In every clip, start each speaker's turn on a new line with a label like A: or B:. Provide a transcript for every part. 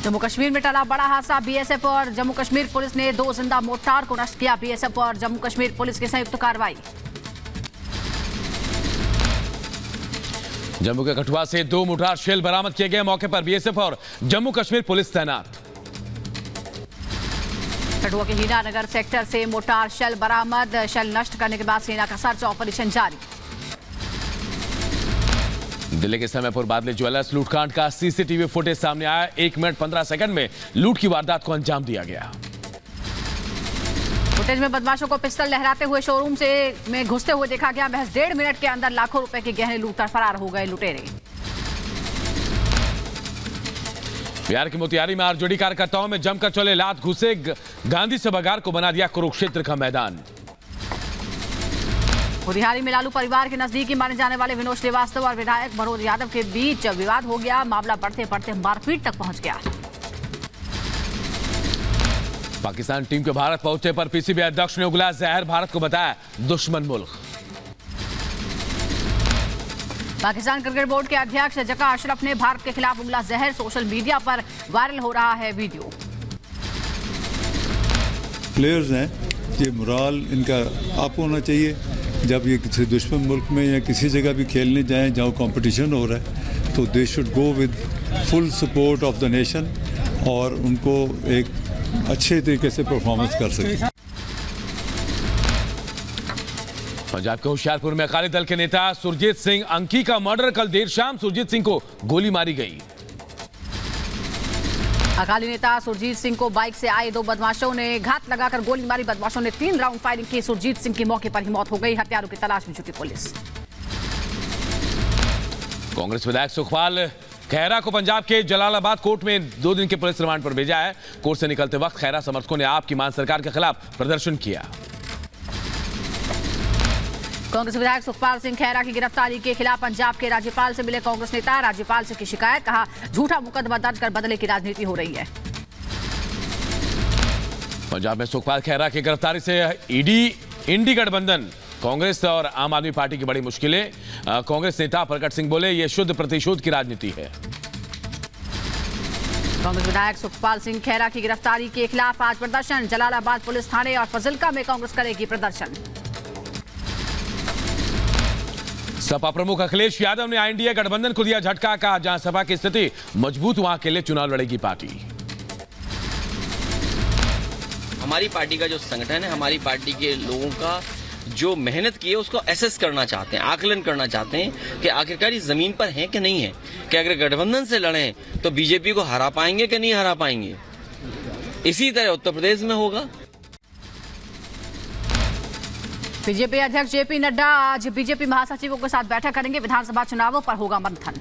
A: जम्मू कश्मीर में टला बड़ा हादसा। बीएसएफ और जम्मू कश्मीर पुलिस ने 2 जिंदा मोर्टार को नष्ट किया। बीएसएफ और जम्मू कश्मीर पुलिस की संयुक्त कार्रवाई।
B: जम्मू के कठुआ से 2 मोर्टार शेल बरामद किए गए। मौके पर बीएसएफ और जम्मू कश्मीर पुलिस तैनात।
A: कठुआ के हीरानगर सेक्टर से मोर्टार शेल बरामद। शेल नष्ट करने के बाद सेना का सर्च ऑपरेशन जारी।
B: दिल्ली के समयपुर बादली ज्वेलर्स लूटकांड का सीसीटीवी फुटेज सामने आया। 1 मिनट 15 सेकंड में लूट की वारदात को अंजाम दिया गया।
A: फुटेज में बदमाशों को पिस्टल लहराते हुए शोरूम में घुसते हुए देखा गया। महज 1.5 मिनट के अंदर लाखों रुपए के गहने लूटकर फरार हो गए लुटेरे।
B: बिहार के मोतिहारी में आरजेडी कार्यकर्ताओं में जमकर चले लात घुसे। गांधी सभागार को बना दिया कुरुक्षेत्र का मैदान।
A: मोतिहारी में लालू परिवार के नजदीकी माने जाने वाले विनोद श्रीवास्तव और विधायक मनोज यादव के बीच विवाद हो गया। मामला बढ़ते बढ़ते मारपीट तक पहुंच गया।
B: पाकिस्तान टीम के भारत पहुंचने पर पीसीबी अध्यक्ष ने उगला जहर। भारत को बताया दुश्मन मुल्क।
A: पाकिस्तान क्रिकेट बोर्ड के अध्यक्ष जका अशरफ ने भारत के खिलाफ उगला जहर। सोशल मीडिया पर वायरल हो रहा है वीडियो।
C: प्लेयर्स हैं, ये मोराल इनका अप होना चाहिए। जब ये किसी दुश्मन मुल्क में या किसी जगह भी खेलने जाएं जहाँ कंपटीशन हो रहा है तो they should go with full support of the nation और उनको एक अच्छे तरीके से परफॉर्मेंस कर सकें।
B: पंजाब के होशियारपुर में अकाली दल के नेता सुरजीत सिंह अंकी का मर्डर। कल देर शाम सुरजीत सिंह को गोली मारी गई।
A: अकाली नेता सुरजीत सिंह को बाइक से आए 2 बदमाशों ने घात लगाकर गोली मारी। बदमाशों ने 3 राउंड फायरिंग की। सुरजीत सिंह की मौके पर ही मौत हो गई। हत्यारों की तलाश में जुटी पुलिस।
B: कांग्रेस विधायक सुखपाल खैरा को पंजाब के जलालाबाद कोर्ट में 2 दिन के पुलिस रिमांड पर भेजा है। कोर्ट से निकलते वक्त खैरा समर्थकों ने आपकी मान सरकार के खिलाफ प्रदर्शन किया।
A: कांग्रेस विधायक सुखपाल सिंह खैरा की गिरफ्तारी के खिलाफ पंजाब के राज्यपाल से मिले कांग्रेस नेता। राज्यपाल से की शिकायत। कहा झूठा मुकदमा दर्ज कर बदले की राजनीति हो रही है।
B: पंजाब में सुखपाल खैरा की गिरफ्तारी से इंडी गठबंधन कांग्रेस और आम आदमी पार्टी की बड़ी मुश्किलें। कांग्रेस नेता प्रकट सिंह बोले ये शुद्ध प्रतिशोध की राजनीति है।
A: कांग्रेस विधायक सुखपाल सिंह खैरा की गिरफ्तारी के खिलाफ आज प्रदर्शन। जलालाबाद पुलिस थाने और फजिल्का में कांग्रेस करेगी प्रदर्शन।
B: सपा प्रमुख अखिलेश यादव ने एनडीए गठबंधन को दिया झटका। कहा जहां सपा की स्थिति मजबूत वहां के लिए चुनाव लड़ेगी पार्टी।
D: हमारी पार्टी का जो संगठन है, हमारी पार्टी के लोगों का जो मेहनत की है उसको एसेस करना चाहते हैं, आकलन करना चाहते हैं कि आखिरकार ये जमीन पर है कि नहीं है, कि अगर गठबंधन से लड़ें तो बीजेपी को हरा पाएंगे कि नहीं हरा पाएंगे। इसी तरह उत्तर प्रदेश में होगा।
A: बीजेपी अध्यक्ष जेपी नड्डा आज बीजेपी महासचिवों के साथ बैठक करेंगे। विधानसभा चुनावों पर होगा मंथन।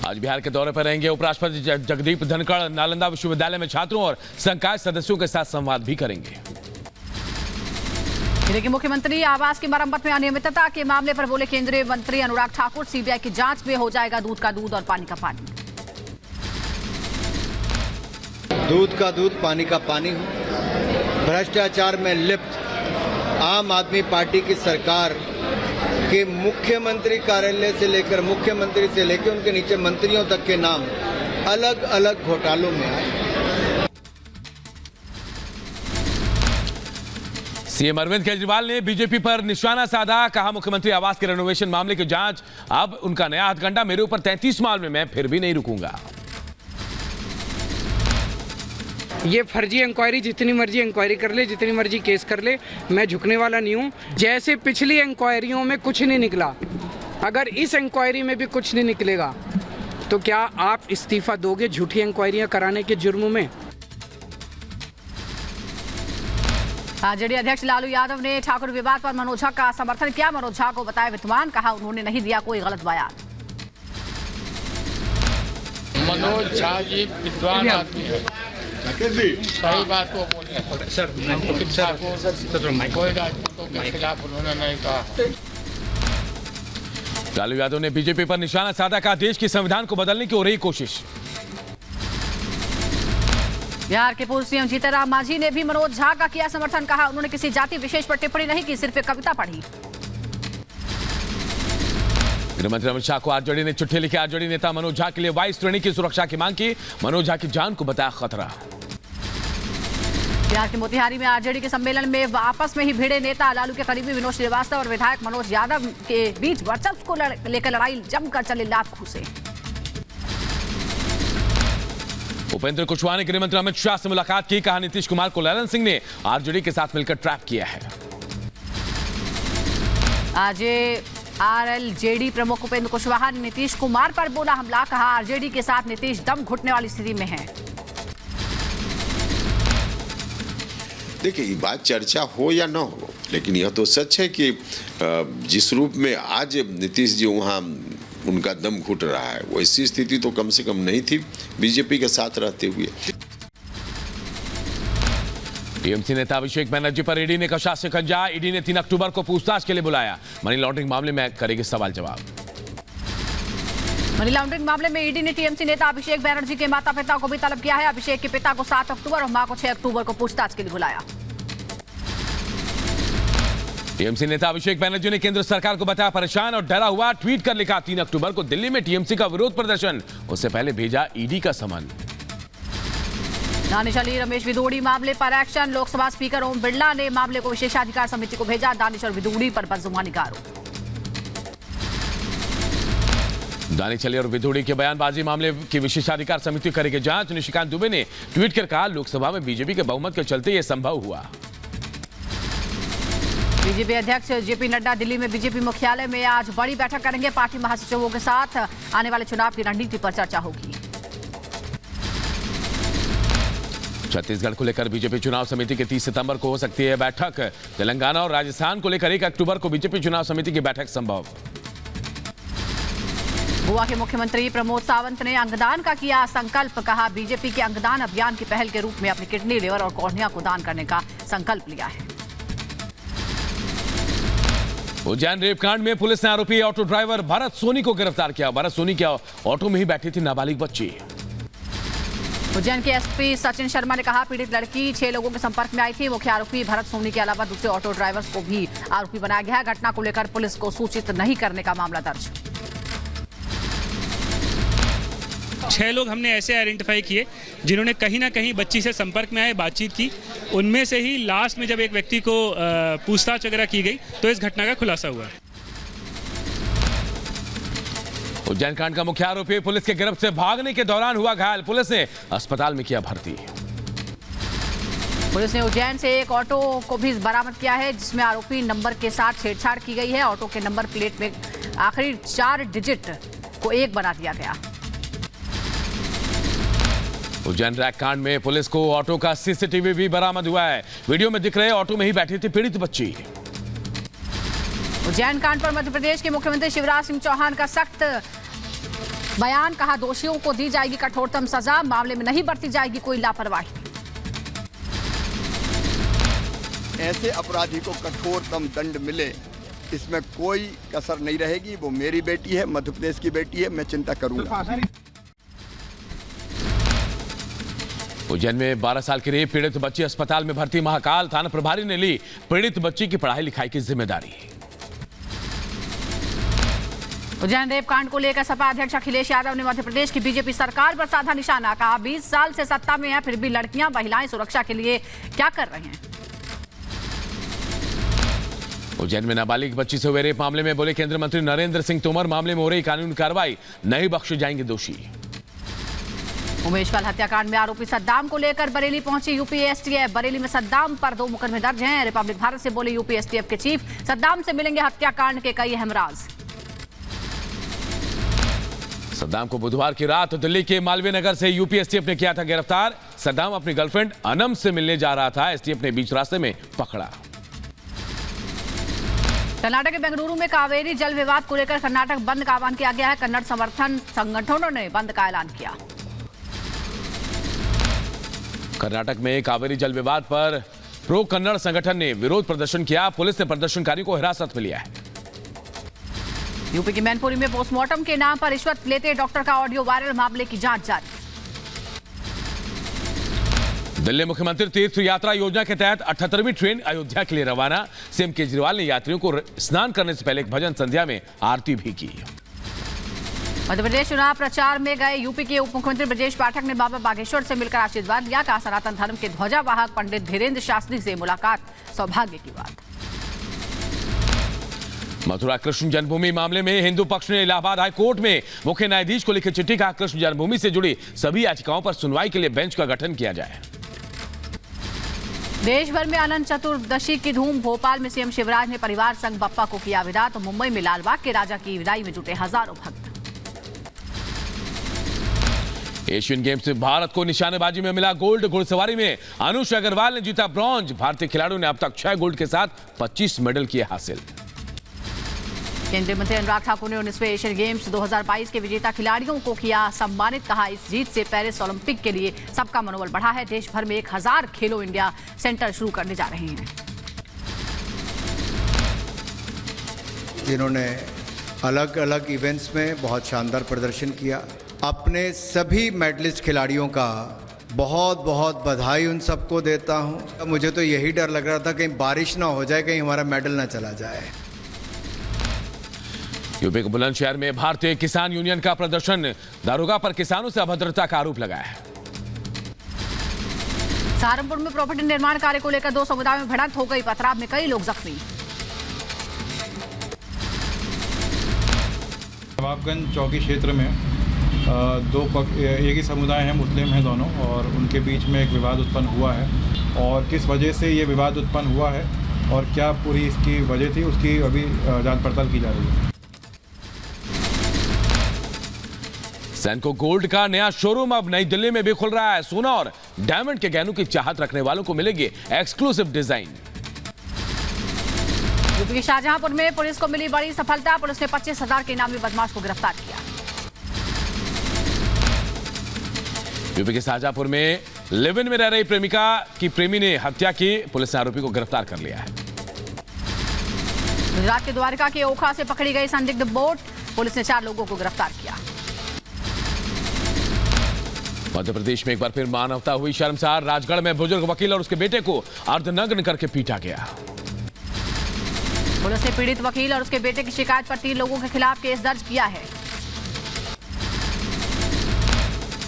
B: आज बिहार के दौरे पर रहेंगे उपराष्ट्रपति जगदीप धनखड़। नालंदा विश्वविद्यालय में छात्रों और संकाय सदस्यों के साथ संवाद भी करेंगे।
A: जिले के मुख्यमंत्री आवास की मरम्मत में अनियमितता के मामले पर बोले केंद्रीय मंत्री अनुराग ठाकुर। सीबीआई की जांच में हो जाएगा दूध का दूध और पानी का पानी।
E: दूध का दूध पानी का पानी हो। भ्रष्टाचार में लिप्त आम आदमी पार्टी की सरकार के मुख्यमंत्री कार्यालय से लेकर मुख्यमंत्री से लेकर उनके नीचे मंत्रियों तक के नाम अलग अलग घोटालों में आए।
B: सीएम अरविंद केजरीवाल ने बीजेपी पर निशाना साधा। कहा मुख्यमंत्री आवास के रेनोवेशन मामले की जांच अब उनका नया हथकंडा। मेरे ऊपर 33 मामले में मैं फिर भी नहीं रुकूंगा।
F: ये फर्जी इंक्वायरी जितनी मर्जी इंक्वायरी कर ले, जितनी मर्जी केस कर ले, मैं झुकने वाला नहीं हूँ। जैसे पिछली इंक्वायरियों में कुछ नहीं निकला, अगर इस इंक्वायरी में भी कुछ नहीं निकलेगा तो क्या आप इस्तीफा दोगे झूठी इंक्वायरियां कराने के जुर्म में?
A: आरजेडी अध्यक्ष लालू यादव ने ठाकुर विवाद पर मनोज झा का समर्थन किया। मनोज झा को बताया विद्वान। कहा उन्होंने नहीं दिया कोई गलत बयान।
G: मनोज झा जी विद्वान आदमी है, सही बात को बोले। कोई राजपूतों के खिलाफ उन्होंने नहीं कहा।
B: लालू यादव ने बीजेपी पर निशाना साधा। कहा देश के संविधान को बदलने की हो रही कोशिश।
A: बिहार के पूर्व सीएम जीतनराम मांझी ने भी मनोज झा का किया समर्थन। कहा उन्होंने किसी जाति विशेष पर टिप्पणी नहीं की, सिर्फ एक कविता पढ़ी।
B: गृहमंत्री अमित शाह को आरजेडी ने चिट्ठी लिखी। आरजेडी नेता मनोज झा के लिए 22 श्रेणी की सुरक्षा की मांग की। मनोज झा की जान को बताया खतरा।
A: बिहार के मोतिहारी में आरजेडी के सम्मेलन में आपस में ही भिड़े नेता। लालू के करीबी विनोद श्रीवास्तव और विधायक मनोज यादव के बीच वर्चस्व को लेकर लड़ाई जमकर चले लात घूसे।
B: उपेंद्र कुशवाहा ने गृहमंत्री अमित शाह से मुलाकात की। कहा नीतीश कुमार को ललन सिंह ने आरजेडी के साथ मिलकर ट्रैप किया है।
A: आज आरएलजेडी प्रमुख उपेंद्र कुशवाहा ने नीतीश कुमार पर बोला हमला। कहा आरजेडी के साथ नीतीश दम घुटने वाली स्थिति में है।
H: देखिए, ये बात चर्चा हो या ना हो, लेकिन यह तो सच है कि जिस रूप में आज नीतीश जी वहाँ उनका दम घुट रहा है, वैसी स्थिति तो कम से कम नहीं थी बीजेपी के साथ रहते हुए।
B: टीएमसी नेता अभिषेक बनर्जी पर ईडी ने कसा शिकंजा। ईडी ने 3 अक्टूबर को पूछताछ के लिए बुलाया। मनी लॉन्ड्रिंग मामले में करेगी सवाल जवाब।
A: मनी लॉन्ड्रिंग मामले में ईडी ने टीएमसी नेता अभिषेक बनर्जी के माता पिता को भी तलब किया है। अभिषेक के पिता को 7 अक्टूबर और मां को 6 अक्टूबर को पूछताछ के लिए बुलाया।
B: टीएमसी नेता अभिषेक बनर्जी ने केंद्र सरकार को बताया परेशान और डरा हुआ। ट्वीट कर लिखा 3 अक्टूबर को दिल्ली में टीएमसी का विरोध प्रदर्शन, उससे पहले भेजा ईडी का समन।
A: दानिश अली रमेश विदुड़ी मामले पर एक्शन। लोकसभा स्पीकर ओम बिरला ने मामले को विशेषाधिकार समिति को भेजा। दानिश और विदुड़ी पर बदजुबानी का आरोप।
B: दानिश अली और विदुड़ी के बयानबाजी मामले की विशेषाधिकार समिति करेगी जांच। निशिकांत दुबे ने ट्वीट कर कहा लोकसभा में बीजेपी के बहुमत के चलते यह संभव हुआ।
A: बीजेपी अध्यक्ष जेपी नड्डा दिल्ली में बीजेपी मुख्यालय में आज बड़ी बैठक करेंगे। पार्टी महासचिवों के साथ आने वाले चुनाव की रणनीति पर चर्चा होगी।
B: छत्तीसगढ़ को लेकर बीजेपी चुनाव समिति की 30 सितंबर को हो सकती है बैठक। तेलंगाना और राजस्थान को लेकर 1 अक्टूबर को बीजेपी चुनाव समिति की बैठक संभव।
A: गोवा के मुख्यमंत्री प्रमोद सावंत ने अंगदान का किया संकल्प। कहा बीजेपी के अंगदान अभियान की पहल के रूप में अपनी किडनी, लिवर और कॉर्निया को दान करने का संकल्प लिया है।
B: उज्जैन रेप कांड में पुलिस ने आरोपी ऑटो ड्राइवर भरत सोनी को गिरफ्तार किया। भरत सोनी के ऑटो में ही बैठी थी नाबालिग बच्ची।
A: उज्जैन के एसपी सचिन शर्मा ने कहा पीड़ित लड़की 6 लोगों के संपर्क में आई थी। मुख्य आरोपी भरत सोनी के अलावा दूसरे ऑटो ड्राइवर्स को भी आरोपी बनाया गया है। घटना को लेकर पुलिस को सूचित नहीं करने का मामला दर्ज।
I: 6 लोग हमने ऐसे आइडेंटिफाई किए जिन्होंने कहीं ना कहीं बच्ची से संपर्क में आए, बातचीत की। उनमें से ही लास्ट में जब एक व्यक्ति को पूछताछ वगैरह की गई तो इस घटना का खुलासा हुआ।
B: उज्जैन कांड का मुख्य आरोपी पुलिस के गिरफ्त से भागने के दौरान हुआ घायल। पुलिस ने अस्पताल में किया भर्ती।
A: पुलिस ने उज्जैन से एक ऑटो को भी बरामद किया है जिसमें आरोपी नंबर के साथ छेड़छाड़ की गई है। ऑटो के नंबर प्लेट में आखिरी 4 डिजिट को 1 बना दिया गया।
B: उज्जैन रैक कांड में पुलिस को ऑटो का सीसीटीवी भी बरामद हुआ है। वीडियो में दिख रहे ऑटो में ही बैठी थी पीड़ित बच्ची।
A: उज्जैन कांड पर मध्य प्रदेश के मुख्यमंत्री शिवराज सिंह चौहान का सख्त बयान। कहा दोषियों को दी जाएगी कठोरतम सजा, मामले में नहीं बरती जाएगी कोई लापरवाही।
J: ऐसे अपराधी को कठोरतम दंड मिले, इसमें कोई कसर नहीं रहेगी। वो मेरी बेटी है, मध्य प्रदेश की बेटी है, मैं चिंता करूंगा।
B: उज्जैन में 12 साल की रेप पीड़ित बच्ची अस्पताल में भर्ती। महाकाल थाना प्रभारी ने ली पीड़ित बच्ची की पढ़ाई लिखाई की जिम्मेदारी।
A: उज्जैन रेप कांड को लेकर सपा अध्यक्ष अखिलेश यादव ने मध्य प्रदेश की बीजेपी सरकार पर साधा निशाना। कहा 20 साल से सत्ता में है फिर भी लड़कियां, महिलाएं सुरक्षा के लिए क्या कर रहे हैं।
B: उज्जैन में नाबालिग बच्ची से हुए रेप मामले में बोले केंद्रीय मंत्री नरेंद्र सिंह तोमर मामले में हो रही कानूनी कार्रवाई नहीं बख्शे जाएंगे दोषी।
A: उमेशपाल हत्याकांड में आरोपी सद्दाम को लेकर बरेली पहुंची यूपी एसटीएफ। बरेली में सद्दाम पर 2 मुकदमे दर्ज हैं। रिपब्लिक भारत से बोले यूपी एसटीएफ के चीफ, सद्दाम से मिलेंगे हत्याकांड के कई अहम राज।
B: सद्दाम को बुधवार की रात दिल्ली के मालवीय नगर से यूपी एसटीएफ ने किया था गिरफ्तार। सद्दाम अपनी गर्लफ्रेंड अनम से मिलने जा रहा था। एसटीएफ ने बीच रास्ते में पकड़ा।
A: कर्नाटक के बेंगलुरु में कावेरी जल विवाद को लेकर कर्नाटक बंद का आह्वान किया गया है। कन्नड़ समर्थन संगठनों ने बंद का ऐलान किया।
B: कर्नाटक में कावेरी जल विवाद पर प्रो कन्नड़ संगठन ने विरोध प्रदर्शन किया। पुलिस ने प्रदर्शनकारियों को हिरासत में लिया है।
A: यूपी की मैनपुरी में पोस्टमार्टम के नाम पर रिश्वत लेते डॉक्टर का ऑडियो वायरल, मामले की जांच जारी।
B: दिल्ली मुख्यमंत्री तीर्थ यात्रा योजना के तहत 78वीं ट्रेन अयोध्या के लिए रवाना। सीएम केजरीवाल ने यात्रियों को स्नान करने से पहले एक भजन संध्या में आरती भी की।
A: मध्य प्रदेश चुनाव प्रचार में गए यूपी के उप मुख्यमंत्री ब्रजेश पाठक ने बाबा बागेश्वर से मिलकर आशीर्वाद लिया। कहा सनातन धर्म के ध्वजावाहक पंडित धीरेन्द्र शास्त्री से मुलाकात सौभाग्य की बात।
B: मथुरा कृष्ण जन्मभूमि मामले में हिंदू पक्ष ने इलाहाबाद हाई कोर्ट में मुख्य न्यायाधीश को लिखी चिट्ठी। कहा कृष्ण जन्मभूमि से जुड़ी सभी याचिकाओं पर सुनवाई के लिए बेंच का गठन किया जाए।
A: देश भर में अनंत चतुर्दशी की धूम। भोपाल में सीएम शिवराज ने परिवार संग बप्पा को किया विदा, तो मुंबई में लालबाग के राजा की विदाई में जुटे हजारों भक्त।
B: एशियन गेम्स में भारत को निशानेबाजी में मिला गोल्ड। घुड़सवारी में अनुष अग्रवाल ने जीता ब्रॉन्ज। भारतीय खिलाड़ियों ने अब तक 6 गोल्ड के साथ 25 मेडल किए हासिल।
A: केंद्रीय मंत्री अनुराग ठाकुर ने 19वें एशियन गेम्स 2022 के विजेता खिलाड़ियों को किया सम्मानित। कहा इस जीत से पेरिस ओलंपिक के लिए सबका मनोबल बढ़ा है। देश भर में 1000 खेलो इंडिया सेंटर शुरू करने जा रहे हैं।
E: जिन्होंने अलग अलग इवेंट्स में बहुत शानदार प्रदर्शन किया, अपने सभी मेडलिस्ट खिलाड़ियों का बहुत बहुत बधाई उन सबको देता हूं। मुझे तो यही डर लग रहा था कहीं बारिश ना हो जाए, कहीं हमारा मेडल ना चला जाए।
B: यूपी के बुलंदशहर में भारतीय किसान यूनियन का प्रदर्शन। दारोगा पर किसानों से अभद्रता का आरोप लगाया है।
A: सहारनपुर में प्रॉपर्टी निर्माण कार्य को लेकर 2 समुदायों में भिड़ंत हो गई। पथराव में कई लोग जख्मी।
K: नवाबगंज चौकी क्षेत्र में एक ही समुदाय हैं, मुस्लिम हैं दोनों, और उनके बीच में एक विवाद उत्पन्न हुआ है। और किस वजह से ये विवाद उत्पन्न हुआ है और क्या पूरी इसकी वजह थी, उसकी अभी जांच पड़ताल की जा रही है।
B: सैनको गोल्ड का नया शोरूम अब नई दिल्ली में भी खुल रहा है। सोना और डायमंड के गहनों की चाहत रखने वालों को मिलेगी एक्सक्लूसिव डिजाइन।
A: यूपी के शाहजहांपुर में पुलिस को मिली बड़ी सफलता। पुलिस ने 25,000 के इनामी बदमाश को गिरफ्तार किया।
B: यूपी के शाहजहांपुर में लिव इन में रह रही प्रेमिका की प्रेमी ने हत्या की। पुलिस ने आरोपी को गिरफ्तार कर लिया है।
A: गुजरात के द्वारका के ओखा से पकड़ी गई संदिग्ध बोट। पुलिस ने 4 लोगों को गिरफ्तार किया।
B: मध्य प्रदेश में एक बार फिर मानवता हुई शर्मसार। राजगढ़ में बुजुर्ग वकील और उसके बेटे को अर्धनग्न करके पीटा गया।
A: पुलिस ने पीड़ित वकील और उसके बेटे की शिकायत पर 3 लोगों के खिलाफ केस दर्ज किया है।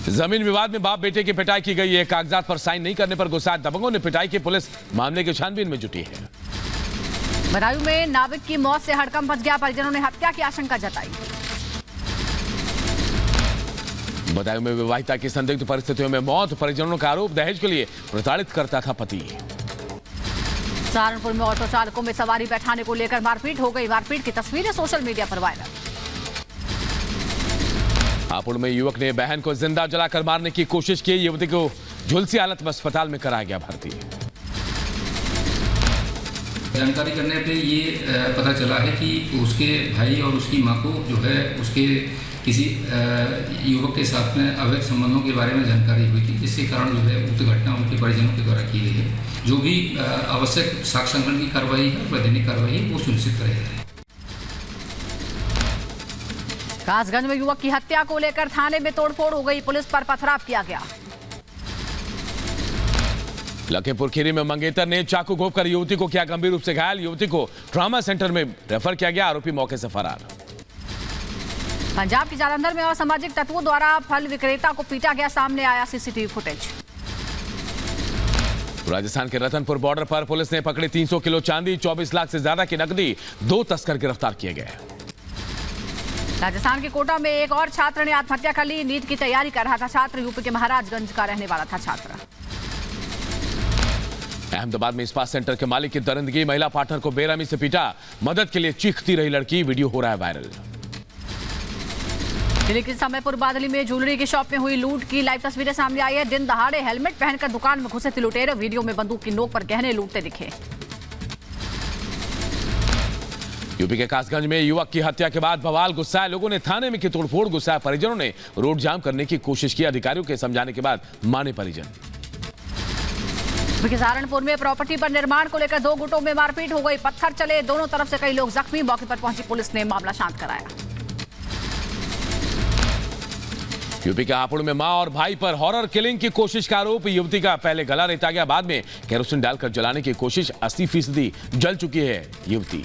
B: जमीन विवाद में बाप बेटे की पिटाई की गई है। कागजात पर साइन नहीं करने पर गुस्साए दबंगों ने पिटाई की। पुलिस मामले की छानबीन में जुटी है।
A: बदायूं में नाविक की मौत से हड़कंप मच गया। परिजनों ने हत्या की आशंका जताई।
B: बदायूं में विवाहिता की संदिग्ध परिस्थितियों में मौत। परिजनों का आरोप दहेज के लिए प्रताड़ित करता था पति।
A: सहारनपुर में ऑटो चालकों में सवारी बैठाने को लेकर मारपीट हो गई। मारपीट की तस्वीरें सोशल मीडिया पर वायरल।
B: हापुड़ में युवक ने बहन को जिंदा जलाकर मारने की कोशिश की। युवती को झुलसी हालत में अस्पताल में कराया गया भर्ती।
L: जानकारी करने पे ये पता चला है कि उसके भाई और उसकी मां को जो है उसके किसी युवक के साथ में अवैध संबंधों के बारे में जानकारी हुई थी, जिसके कारण जो है उक्त घटना उनके परिजनों के द्वारा की गई है। जो भी आवश्यक साक्ष्य संकलन की कार्रवाई है, वैधानिक कार्रवाई है, वो सुनिश्चित करेगी।
A: कासगंज में युवक की हत्या को लेकर थाने में तोड़फोड़ हो गई। पुलिस पर पथराव किया गया।
B: लखीमपुर खीरी में मंगेतर ने चाकू घोंपकर युवती को किया गंभीर रूप से घायल। युवती को ट्रॉमा सेंटर में रेफर किया गया। आरोपी मौके से फरार।
A: पंजाब के जालंधर में असामाजिक तत्वों द्वारा फल विक्रेता को पीटा गया। सामने आया सीसीटीवी फुटेज।
B: राजस्थान के रतनपुर बॉर्डर पर पुलिस ने पकड़ी 300 किलो चांदी, 24 लाख से ज्यादा की नकदी। 2 तस्कर गिरफ्तार किए गए।
A: राजस्थान के कोटा में एक और छात्र ने आत्महत्या कर ली। नीट की तैयारी कर रहा था छात्र। यूपी के महाराजगंज का रहने वाला था छात्र।
B: अहमदाबाद में इस्पात सेंटर के मालिक की दरिंदगी। महिला पार्टनर को बेरहमी से पीटा। मदद के लिए चीखती रही लड़की। वीडियो हो रहा है वायरल।
A: दिल्ली के समयपुर बादली में ज्वेलरी की शॉप में हुई लूट की लाइव तस्वीरें सामने आई है। दिन दहाड़े हेलमेट पहनकर दुकान में घुसे थे लुटेरे। वीडियो में बंदूक की नोक पर गहने लूटते दिखे।
B: यूपी के कासगंज में युवक की हत्या के बाद बवाल। गुस्साए लोगों ने थाने में की तोड़फोड़। गुस्साए परिजनों ने रोड जाम करने की कोशिश की। अधिकारियों के समझाने के बाद माने परिजन।
A: सहारनपुर में प्रॉपर्टी पर निर्माण को लेकर 2 गुटों में मारपीट हो गई। पत्थर चले। दोनों तरफ से कई लोग जख्मी। मौके पर पहुंची पुलिस ने मामला शांत कराया।
B: यूपी के हापुड़ में मां और भाई पर हॉरर किलिंग की कोशिश का आरोप। युवती का पहले गला रेता गया, बाद में केरोसिन डालकर जलाने की कोशिश। 80% जल चुकी है युवती।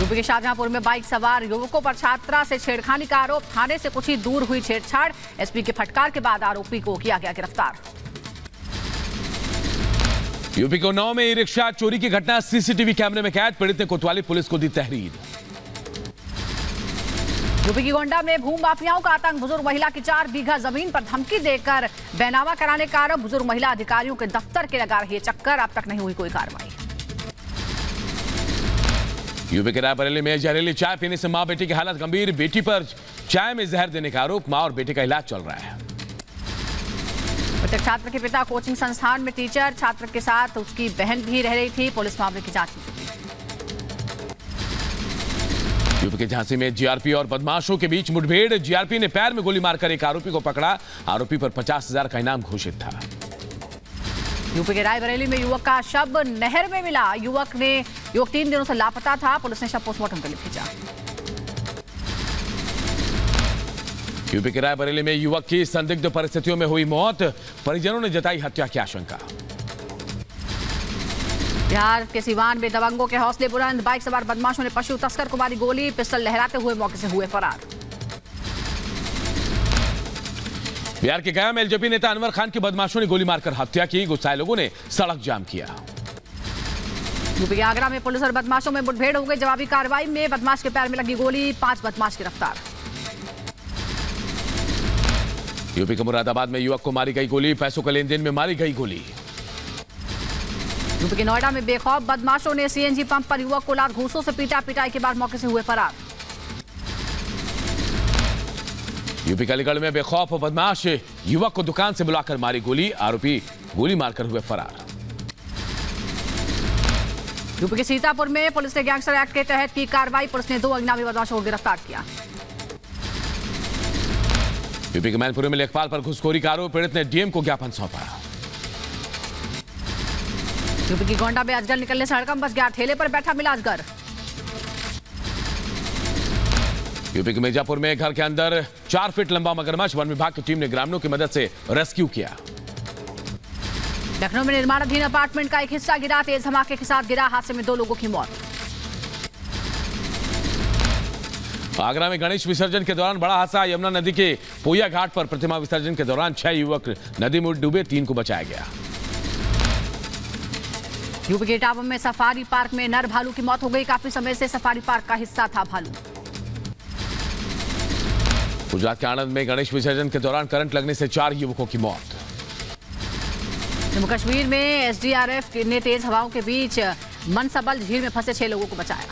A: यूपी के शाहजहांपुर में बाइक सवार युवकों पर छात्रा से छेड़खानी का आरोप। थाने से कुछ ही दूर हुई छेड़छाड़। एसपी के फटकार के बाद आरोपी को किया गया गिरफ्तार।
B: यूपी को 9 में ई रिक्शा चोरी की घटना सीसीटीवी कैमरे में कैद। पीड़ित ने कोतवाली पुलिस को दी तहरीर।
A: यूपी की गोंडा में भूमि माफियाओं का आतंक। बुजुर्ग महिला की 4 बीघा जमीन पर धमकी देकर बैनामा कराने का आरोप। बुजुर्ग महिला अधिकारियों के दफ्तर के लगा रही है चक्कर। अब तक नहीं हुई कोई कार्रवाई।
B: यूपी के रायबरेली में जहरीली चाय पीने से मां बेटी की हालत गंभीर। बेटी पर चाय में जहर देने का आरोप। मां और बेटे का इलाज चल रहा है।
A: मृतक छात्र के पिता कोचिंग संस्थान में टीचर। छात्र के साथ उसकी बहन भी रह रही थी। पुलिस मामले की जांच में जुटी।
B: यूपी के झांसी में जीआरपी और बदमाशों के बीच मुठभेड़। जीआरपी ने पैर में गोली मारकर एक आरोपी को पकड़ा। आरोपी पर 50,000 का इनाम घोषित था।
A: यूपी के रायबरेली में युवक का शव नहर में मिला। युवक 3 दिनों से लापता था। पुलिस ने शव पोस्टमार्टम के लिए भेजा।
B: यूपी के रायबरेली में युवक की संदिग्ध परिस्थितियों में हुई मौत। परिजनों ने जताई हत्या की आशंका।
A: बिहार के सिवान में दबंगों के हौसले बुलंद। बाइक सवार बदमाशों ने पशु तस्कर को मारी गोली। पिस्टल लहराते हुए मौके से हुए फरार।
B: बिहार के गया में एलजेपी नेता अनवर खान की बदमाशों ने गोली मारकर हत्या की। गुस्साए लोगों ने सड़क जाम किया।
A: यूपी के आगरा में पुलिस और बदमाशों में मुठभेड़ हो गई। जवाबी कार्रवाई में बदमाश के पैर में लगी गोली। 5 बदमाश गिरफ्तार।
B: यूपी के मुरादाबाद में युवक को मारी गई गोली। पैसों का लेन देन में मारी गई गोली।
A: यूपी के नोएडा में बेखौफ बदमाशों ने सीएनजी पंप पर युवक को लात घूंसों से पीटा। पिटाई के बाद मौके से हुए फरार।
B: यूपी के अलीगढ़ में बेखौफ बदमाश युवक को दुकान से बुलाकर मारी गोली। आरोपी गोली मारकर हुए फरार।
A: यूपी के सीतापुर में पुलिस ने गैंगस्टर एक्ट के तहत की कार्रवाई। पुलिस ने 2 इनामी बदमाशों को गिरफ्तार किया।
B: यूपी के मैनपुरी में लेखपाल पर घुसखोरी का आरोप। पीड़ित ने डीएम को ज्ञापन सौंपा।
A: यूपी की गोंडा में अजगर निकलने से हड़कंप मच गया। ठेले पर बैठा मिला अजगर।
B: यूपी के मिर्जापुर में घर के अंदर 4 फीट लंबा मगरमच्छ। वन विभाग की टीम ने ग्रामीणों की मदद से रेस्क्यू किया।
A: लखनऊ में निर्माणाधीन अपार्टमेंट का एक हिस्सा गिरा। तेज धमाके के साथ गिरा। हादसे में 2 लोगों की मौत।
B: आगरा में गणेश विसर्जन के दौरान बड़ा हादसा। यमुना नदी के पोया घाट पर प्रतिमा विसर्जन के दौरान 6 युवक नदी में डूबे। 3 को बचाया गया।
A: यूपी के इटावा में सफारी पार्क में नर भालू की मौत हो गई। काफी समय से सफारी पार्क का हिस्सा था भालू।
B: गुजरात के आणंद में गणेश विसर्जन के दौरान करंट लगने से 4 युवकों की मौत।
A: जम्मू कश्मीर में एसडीआरएफ ने तेज हवाओं के बीच मनसबल झील में फंसे 6 लोगों को बचाया।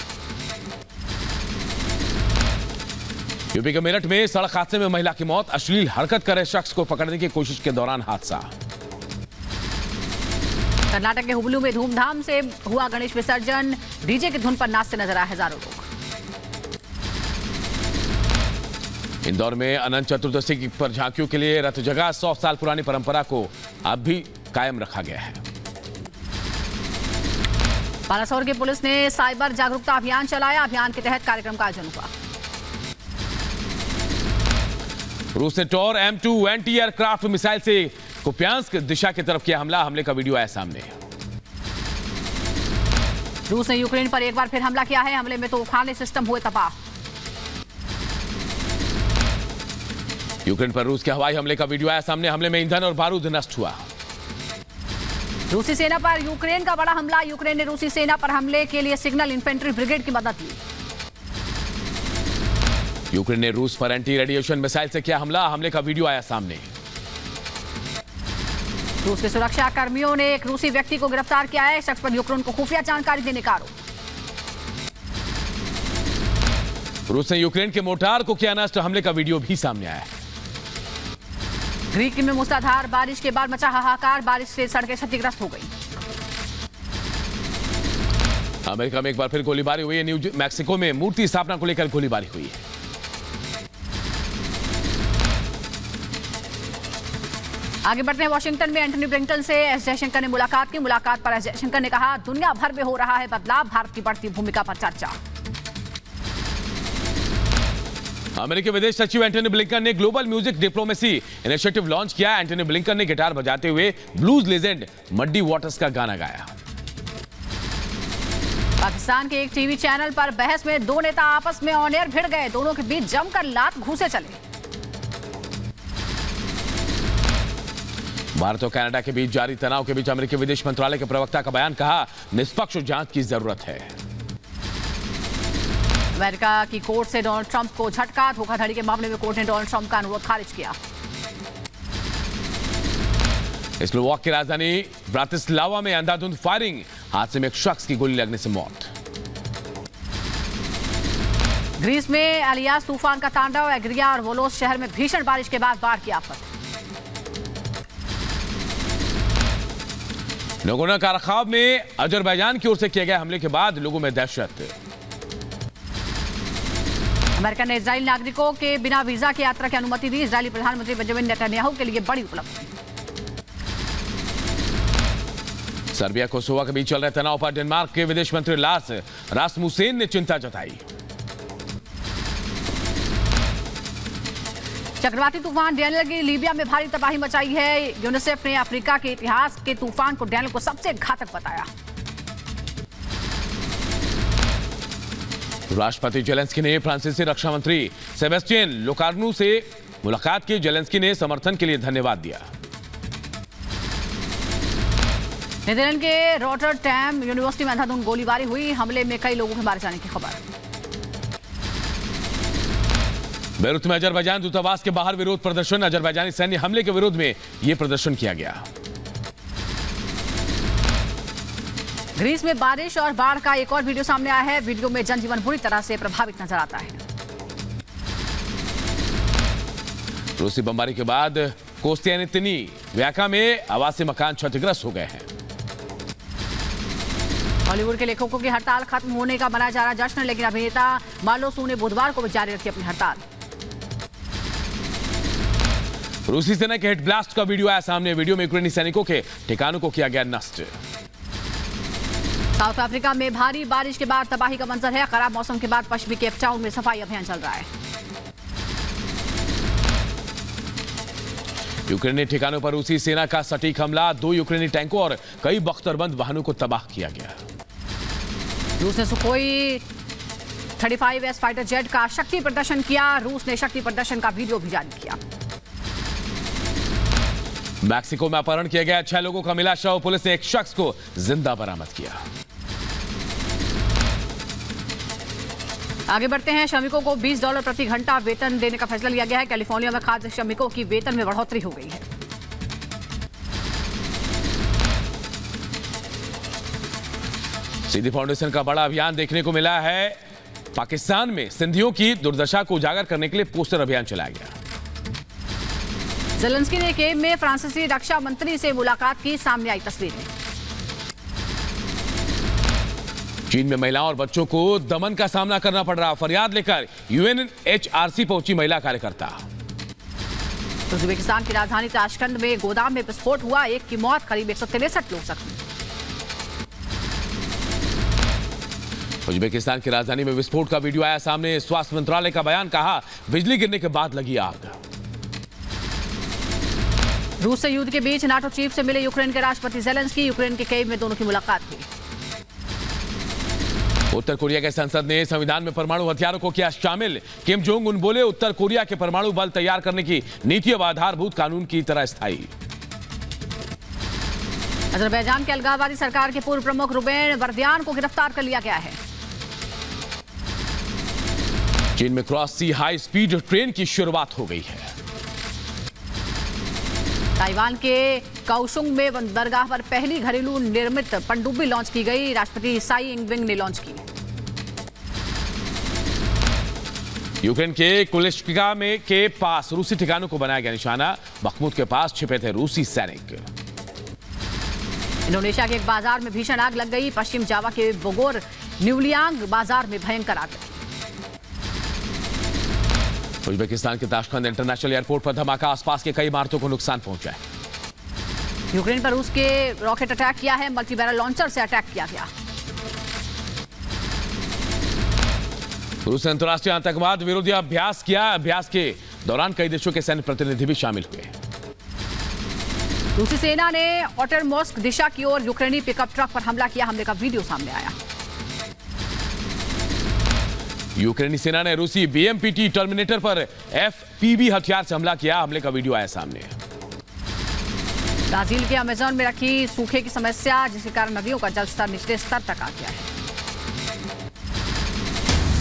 B: यूपी के मेरठ में सड़क हादसे में महिला की मौत। अश्लील हरकत कर रहे शख्स को पकड़ने की कोशिश के दौरान हादसा।
A: कर्नाटक के हुबली में धूमधाम से हुआ गणेश विसर्जन। डीजे की धुन पर नाचते नजर आए हजारों लोग।
B: इंदौर में अनंत चतुर्दशी पर झांकियों के लिए रथ जगह। 100 साल पुरानी परंपरा को अब भी कायम रखा गया है।
A: बालासोर की पुलिस ने साइबर जागरूकता अभियान चलाया। अभियान के तहत कार्यक्रम का आयोजन हुआ।
B: रूस ने Tor M2 anti aircraft missile से कुपियांस्क दिशा की तरफ किया हमला। हमले का वीडियो आया सामने।
A: रूस ने यूक्रेन पर एक बार फिर हमला किया है। हमले में तोपखाने सिस्टम हुए तबाह।
B: यूक्रेन पर रूस के हवाई हमले का वीडियो आया सामने। हमले में ईंधन और बारूद नष्ट हुआ।
A: रूसी सेना पर यूक्रेन का बड़ा हमला। यूक्रेन ने रूसी सेना पर हमले के लिए सिग्नल इन्फेंट्री ब्रिगेड की मदद ली।
B: यूक्रेन ने रूस पर एंटी रेडिएशन मिसाइल से किया हमला। हमले का वीडियो आया सामने।
A: रूस के सुरक्षा कर्मियों ने एक रूसी व्यक्ति को गिरफ्तार किया है। शख्स पर यूक्रेन को खुफिया जानकारी देने का आरोप।
B: रूस ने यूक्रेन के मोर्टार को किया नष्ट। हमले का वीडियो भी सामने आया है।
A: ग्रीक में मूसलाधार बारिश के बाद मचा हाहाकार। बारिश से सड़कें क्षतिग्रस्त हो गई।
B: अमेरिका में एक बार फिर गोलीबारी हुई है। न्यू मैक्सिको में मूर्ति स्थापना को लेकर गोलीबारी हुई है।
A: आगे बढ़ते हैं। वॉशिंगटन में एंटनी ब्लिंकन से एस जयशंकर ने मुलाकात की। मुलाकात पर एस जयशंकर ने कहा, दुनिया भर में हो रहा है बदलाव। भारत की बढ़ती भूमिका पर चर्चा।
B: अमेरिकी विदेश सचिव एंटनी ब्लिंकन ने global music diplomacy initiative launch किया। एंटनी ब्लिंकन ने गिटार बजाते हुए ब्लूज लेजेंड मड्डी वाटर्स का गाना गाया।
A: पाकिस्तान के एक टीवी चैनल पर बहस में दो नेता आपस में ऑन एयर भिड़ गए। दोनों के बीच जमकर लात घूंसे चले।
B: भारत और कनाडा के बीच जारी तनाव के बीच अमेरिकी विदेश मंत्रालय के प्रवक्ता का बयान, कहा निष्पक्ष जांच की जरूरत है।
A: अमेरिका की कोर्ट से डोनाल्ड ट्रंप को झटका। धोखाधड़ी के मामले में कोर्ट ने डोनाल्ड ट्रंप का अनुरोध खारिज किया।
B: स्लोवाक की राजधानी ब्रातिस्लावा में अंधाधुंध फायरिंग, हादसे में एक शख्स की गोली लगने से मौत।
A: ग्रीस में एलियास तूफान का तांडव। एग्रिया और वोलोस शहर में भीषण बारिश के बाद बाढ़ की आफत।
B: नगोर्नो काराबाख में अजरबैजान की ओर से किए गए हमले के बाद लोगों में दहशत।
A: अमेरिका ने इजरायली नागरिकों के बिना वीजा की यात्रा की अनुमति दी। इजरायली प्रधानमंत्री बेंजामिन नेतन्याहू के लिए बड़ी उपलब्धि।
B: सर्बिया कोसोवा के बीच चल रहे तनाव पर डेनमार्क के विदेश मंत्री लार्स रासमुसेन ने चिंता जताई।
A: चक्रवाती तूफान डैनियल की लीबिया में भारी तबाही मचाई है। यूनिसेफ ने अफ्रीका के इतिहास के तूफान को डैनियल को सबसे घातक बताया।
B: राष्ट्रपति जेलेंस्की ने फ्रांसीसी रक्षा मंत्री सेबेस्टियन लोकार्नो से मुलाकात की। जेलेंस्की ने समर्थन के लिए धन्यवाद दिया।
A: नीदरलैंड के रॉटरडैम यूनिवर्सिटी में अंधाधुंध गोलीबारी हुई। हमले में कई लोगों के मारे जाने की खबर।
B: बेरूत में अजरबैजान दूतावास के बाहर विरोध प्रदर्शन। अजरबैजानी सैन्य हमले के विरोध में यह प्रदर्शन किया गया।
A: ग्रीस में बारिश और बाढ़ का एक और वीडियो सामने आया है। वीडियो में जनजीवन बुरी तरह से प्रभावित नजर आता है।
B: रूसी बमबारी के बाद कोस्तियानितिनी व्याका में आवासीय मकान क्षतिग्रस्त हो गए हैं।
A: हॉलीवुड के लेखकों की हड़ताल खत्म होने का मनाया जा रहा जश्न, लेकिन अभिनेता मार्लो सू ने बुधवार को भी जारी रखी अपनी हड़ताल।
B: रूसी सेना के हेड ब्लास्ट का वीडियो आया सामने। वीडियो में यूक्रेनी सैनिकों के ठिकानों को किया गया नष्ट।
A: साउथ अफ्रीका में भारी बारिश के बाद तबाही का मंजर है। खराब मौसम के बाद पश्चिमी केप टाउन में सफाई अभियान चल रहा है।
B: यूक्रेनी ठिकानों पर रूसी सेना का सटीक हमला। 2 यूक्रेनी टैंकों और कई बख्तरबंद वाहनों को तबाह किया गया।
A: रूस ने सुखोई 35S फाइटर जेट का शक्ति प्रदर्शन किया। रूस ने शक्ति प्रदर्शन का वीडियो भी जारी किया।
B: मैक्सिको में अपहरण किया गया 6 लोगों का मिला शव। पुलिस ने एक शख्स को जिंदा बरामद किया।
A: आगे बढ़ते हैं। श्रमिकों को $20 प्रति घंटा वेतन देने का फैसला लिया गया है। कैलिफोर्निया में खाद्य श्रमिकों की वेतन में बढ़ोतरी हो गई है।
B: सिद्धि फाउंडेशन का बड़ा अभियान देखने को मिला है। पाकिस्तान में सिंधियों की दुर्दशा को उजागर करने के लिए पोस्टर अभियान चलाया गया।
A: ज़ेलेंस्की ने कीव में फ्रांसीसी रक्षा मंत्री से मुलाकात की। सामने आई तस्वीरें।
B: चीन में महिलाओं और बच्चों को दमन का सामना करना पड़ रहा। फरियाद लेकर UNHRC पहुंची महिला कार्यकर्ता।
A: उज्बेकिस्तान की राजधानी ताशकंद में गोदाम में विस्फोट हुआ। एक की मौत, करीब 163 लोग जख्मी।
B: उज्बेकिस्तान की राजधानी में विस्फोट का वीडियो आया सामने। स्वास्थ्य मंत्रालय का बयान, कहा बिजली गिरने के बाद लगी आग।
A: रूस से युद्ध के बीच नाटो चीफ से मिले यूक्रेन के राष्ट्रपति ज़ेलेंस्की। यूक्रेन के कीव में दोनों की मुलाकात हुई।
B: उत्तर कोरिया के संसद ने संविधान में परमाणु हथियारों को किया शामिल। किम जोंग उन बोले, उत्तर कोरिया के परमाणु बल तैयार करने की नीति अब आधारभूत कानून की तरह स्थायी।
A: अजरबैजान के अलगाववादी सरकार के पूर्व प्रमुख रुबेन बर्दियान को गिरफ्तार कर लिया गया है।
B: चीन में क्रॉस सी हाई स्पीड ट्रेन की शुरुआत हो गई है।
A: ताइवान के काओशुंग में बंदरगाह पर पहली घरेलू निर्मित पनडुब्बी लॉन्च की गई। राष्ट्रपति साई इंगवेंग ने लॉन्च की।
B: यूक्रेन के कुलिश्किका में के पास रूसी ठिकानों को बनाया गया निशाना। बखमुत के पास छिपे थे रूसी सैनिक।
A: इंडोनेशिया के एक बाजार में भीषण आग लग गई। पश्चिम जावा के बोगोर न्यूलियांग बाजार में भयंकर आग लगी।
B: उज्बेकिस्तान के ताशकंद इंटरनेशनल एयरपोर्ट पर धमाका। आसपास के कई इमारतों को नुकसान पहुंचा है।
A: यूक्रेन पर रूस के रॉकेट अटैक किया है। मल्टी बैरल लॉन्चर से अटैक किया गया।
B: रूस ने अंतर्राष्ट्रीय आतंकवाद विरोधी अभ्यास किया। अभ्यास के दौरान कई देशों के सैन्य प्रतिनिधि भी शामिल हुए।
A: रूसी सेना ने ओटरमोस्क दिशा की ओर यूक्रेनी पिकअप ट्रक पर हमला किया। हमले का वीडियो सामने आया।
B: यूक्रेनी सेना ने रूसी बीएमपीटी टर्मिनेटर पर एफपीवी हथियार से हमला किया। हमले का वीडियो आया सामने।
A: ब्राजील के अमेजन में रखी सूखे की समस्या, जिसके कारण नदियों का जलस्तर निचले स्तर तक आ गया है।